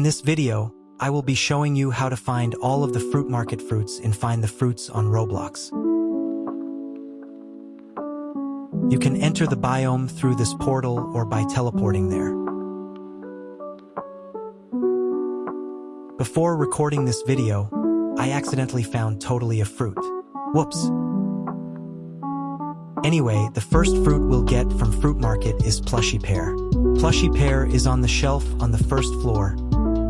this video, I will be showing you how to find all of the fruit market fruits in Find the Fruits on Roblox. You can enter the biome through this portal or by teleporting there. Before recording this video, I accidentally found totally a fruit. Whoops. Anyway, the first fruit we'll get from Fruitmarket is plushy pear. Plushy pear is on the shelf on the first floor,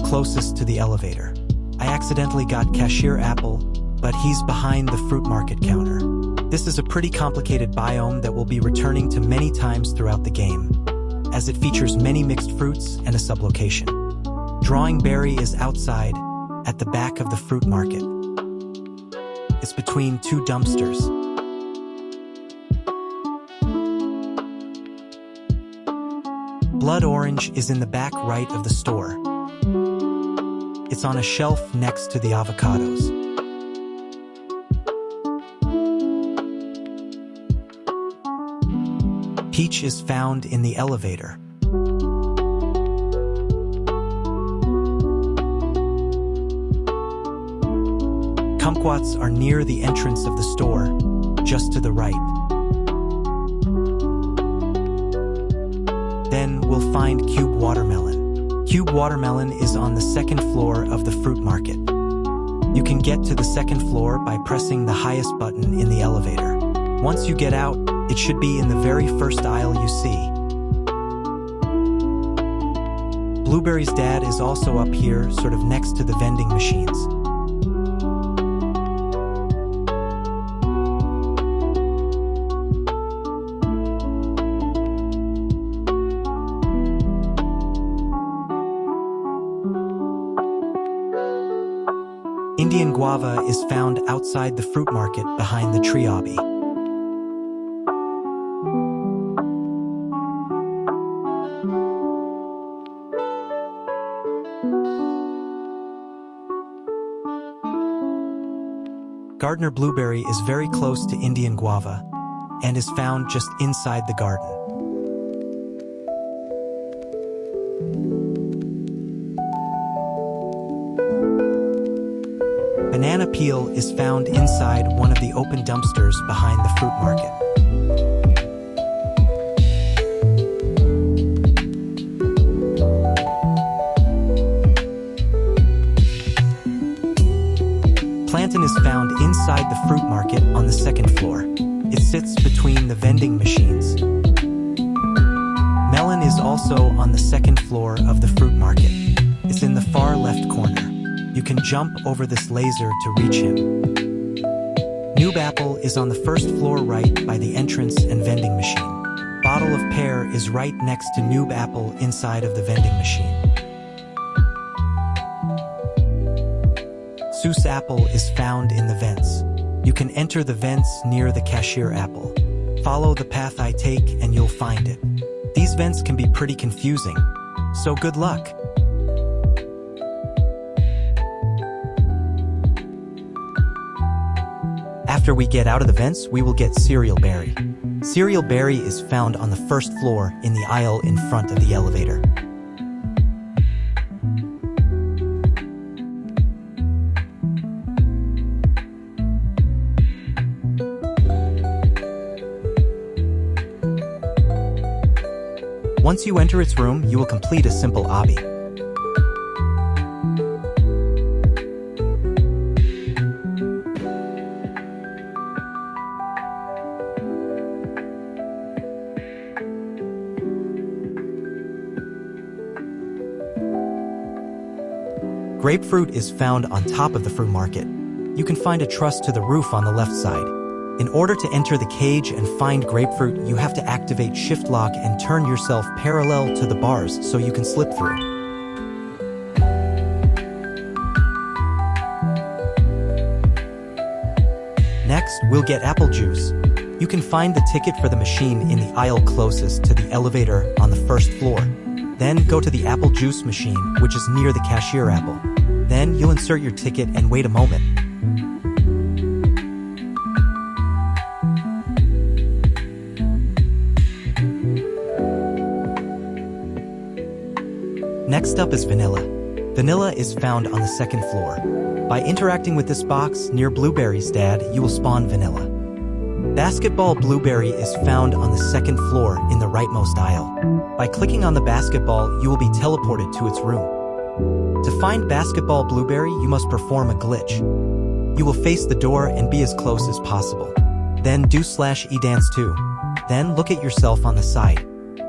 closest to the elevator. I accidentally got cashier apple, but he's behind the Fruitmarket counter. This is a pretty complicated biome that we'll be returning to many times throughout the game, as it features many mixed fruits and a sublocation. Drawing berry is outside, at the back of the fruit market. It's between two dumpsters. Blood orange is in the back right of the store. It's on a shelf next to the avocados. Peach is found in the elevator. Kumquats are near the entrance of the store, just to the right. Then we'll find cube watermelon. Cube watermelon is on the second floor of the fruit market. You can get to the second floor by pressing the highest button in the elevator. Once you get out, it should be in the very first aisle you see. Blueberry's dad is also up here, sort of next to the vending machines. Indian guava is found outside the fruit market behind the tree obby. Gardner blueberry is very close to Indian guava and is found just inside the garden. Banana peel is found inside one of the open dumpsters behind the fruit market. Plantain is found inside the fruit market on the second floor. It sits between the vending machines. Melon is also on the second floor of the fruit market. It's in the far left corner. You can jump over this laser to reach him. Noob apple is on the first floor right by the entrance and vending machine. Bottle of pear is right next to noob apple inside of the vending machine. Seuss apple is found in the vents. You can enter the vents near the cashier apple. Follow the path I take and you'll find it. These vents can be pretty confusing, so good luck. After we get out of the vents, we will get cereal berry. Cereal berry is found on the first floor in the aisle in front of the elevator. Once you enter its room, you will complete a simple obby. Grapefruit is found on top of the fruit market. You can find a truss to the roof on the left side. In order to enter the cage and find grapefruit, you have to activate shift lock and turn yourself parallel to the bars so you can slip through. Next, we'll get apple juice. You can find the ticket for the machine in the aisle closest to the elevator on the first floor. Then go to the apple juice machine, which is near the cashier apple. Then you'll insert your ticket and wait a moment. Next up is vanilla. Vanilla is found on the second floor. By interacting with this box near Blueberry's dad, you will spawn Vanilla. Basketball Blueberry is found on the second floor in the rightmost aisle. By clicking on the basketball, you will be teleported to its room. To find Basketball Blueberry, you must perform a glitch. You will face the door and be as close as possible. Then do /E dance 2. Then look at yourself on the side.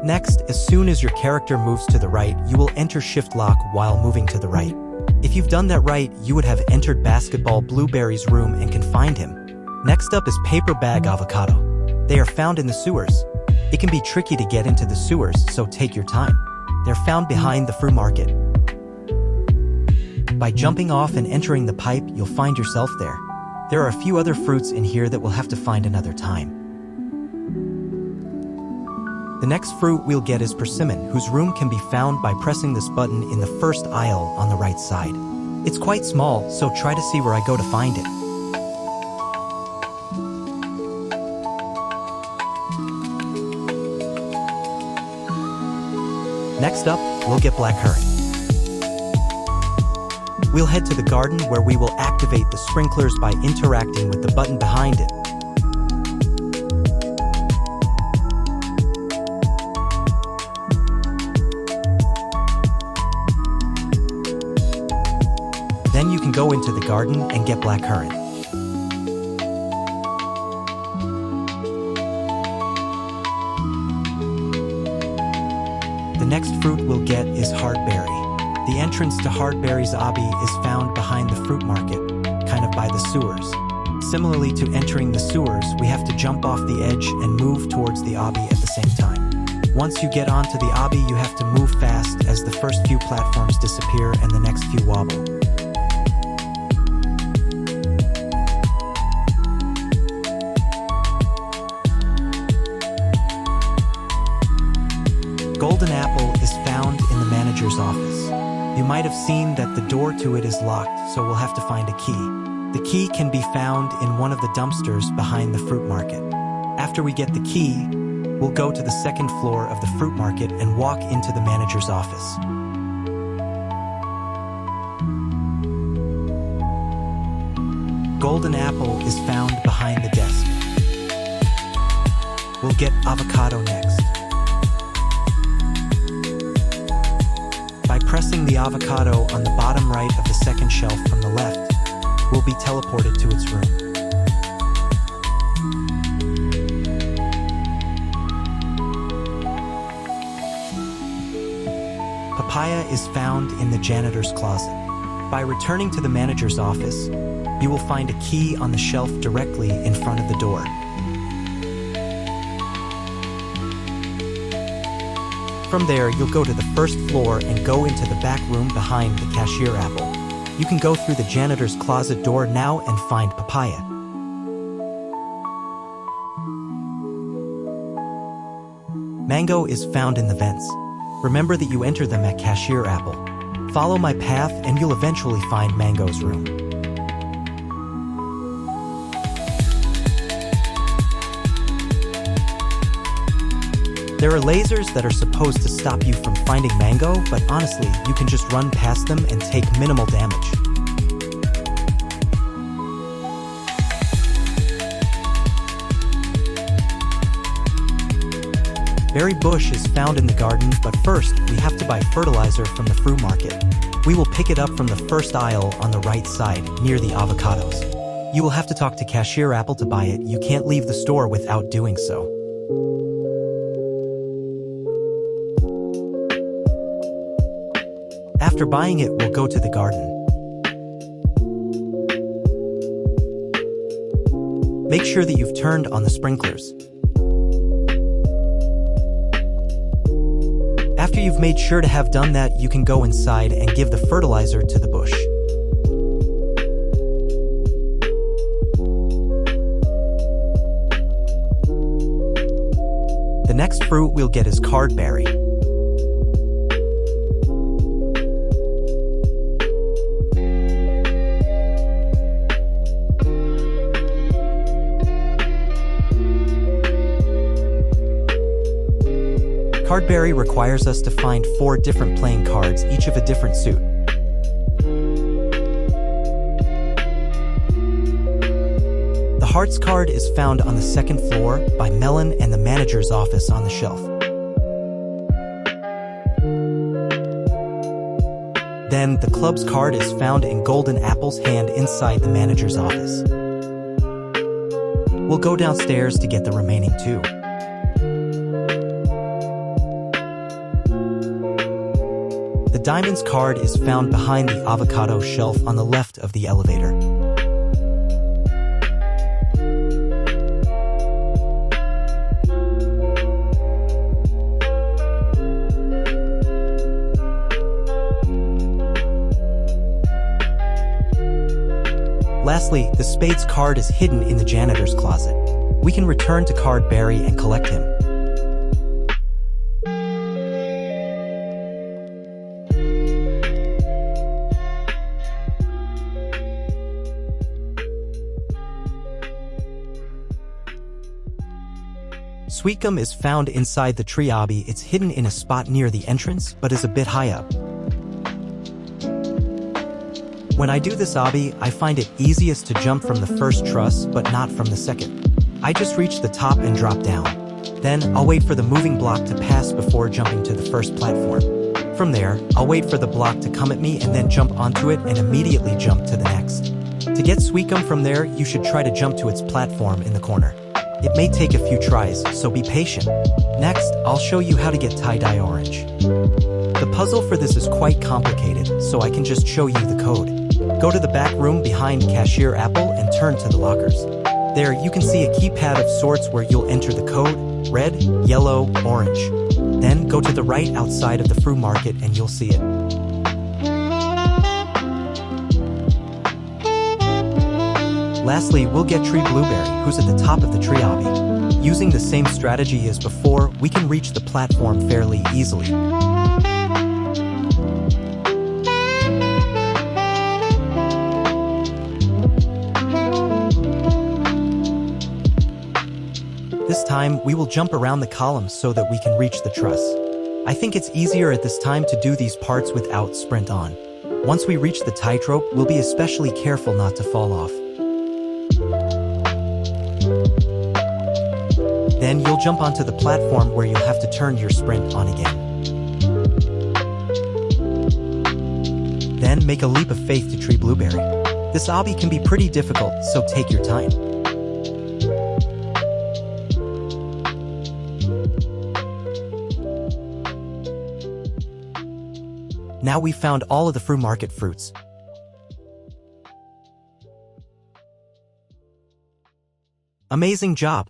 Next, as soon as your character moves to the right, you will enter Shift Lock while moving to the right. If you've done that right, you would have entered Basketball Blueberry's room and can find him. Next up is Paper Bag Avocado. They are found in the sewers. It can be tricky to get into the sewers, so take your time. They're found behind the Fruitmarket. By jumping off and entering the pipe, you'll find yourself there. There are a few other fruits in here that we'll have to find another time. The next fruit we'll get is Persimmon, whose room can be found by pressing this button in the first aisle on the right side. It's quite small, so try to see where I go to find it. Next up, we'll get Blackcurrant. We'll head to the garden where we will activate the sprinklers by interacting with the button behind it. Then you can go into the garden and get Blackcurrant. The next fruit we'll get is Hardberry. The entrance to Hardberry's obby is found behind the Fruitmarket, kind of by the sewers. Similarly to entering the sewers, we have to jump off the edge and move towards the obby at the same time. Once you get onto the obby, you have to move fast as the first few platforms disappear and the next few wobble. Golden Apple is found in the manager's office. You might have seen that the door to it is locked, so we'll have to find a key. The key can be found in one of the dumpsters behind the Fruitmarket. After we get the key, we'll go to the second floor of the Fruitmarket and walk into the manager's office. Golden Apple is found behind the desk. We'll get Avocado next. By pressing the avocado on the bottom right of the second shelf from the left, we'll be teleported to its room. Papaya is found in the janitor's closet. By returning to the manager's office, you will find a key on the shelf directly in front of the door. From there, you'll go to the first floor and go into the back room behind the cashier apple. You can go through the janitor's closet door now and find Papaya. Mango is found in the vents. Remember that you enter them at cashier apple. Follow my path and you'll eventually find Mango's room. There are lasers that are supposed to stop you from finding Mango, but honestly, you can just run past them and take minimal damage. Berry bush is found in the garden, but first, we have to buy fertilizer from the Fruitmarket. We will pick it up from the first aisle on the right side, near the avocados. You will have to talk to cashier apple to buy it. You can't leave the store without doing so. After buying it, we'll go to the garden. Make sure that you've turned on the sprinklers. After you've made sure to have done that, you can go inside and give the fertilizer to the bush. The next fruit we'll get is Cardberry. Cardberry requires us to find 4 different playing cards, each of a different suit. hearts card is found on the second floor by Melon and the manager's office on the shelf. Then, the club's card is found in Golden Apple's hand inside the manager's office. We'll go downstairs to get the remaining two. The diamonds card is found behind the avocado shelf on the left of the elevator. Lastly, the spades card is hidden in the janitor's closet. We can return to Card Barry and collect him. Sweetgum is found inside the tree obby. It's hidden in a spot near the entrance, but is a bit high up. When I do this obby, I find it easiest to jump from the first truss, but not from the second. I just reach the top and drop down. Then, I'll wait for the moving block to pass before jumping to the first platform. From there, I'll wait for the block to come at me and then jump onto it and immediately jump to the next. To get Sweetgum from there, you should try to jump to its platform in the corner. It may take a few tries, so be patient. Next, I'll show you how to get tie-dye orange. The puzzle for this is quite complicated, so I can just show you the code. Go to the back room behind Cashier Apple and turn to the lockers. There you can see a keypad of sorts where you'll enter the code, red, yellow, orange. Then go to the right outside of the Fruitmarket and you'll see it. Lastly, we'll get Tree Blueberry, who's at the top of the tree obby. Using the same strategy as before, we can reach the platform fairly easily. This time, we will jump around the columns so that we can reach the truss. I think it's easier at this time to do these parts without sprint on. Once we reach the tightrope, we'll be especially careful not to fall off. Then you'll jump onto the platform where you'll have to turn your sprint on again. Then make a leap of faith to Tree Blueberry. This obby can be pretty difficult, so take your time. Now we've found all of the Fruitmarket fruits. Amazing job!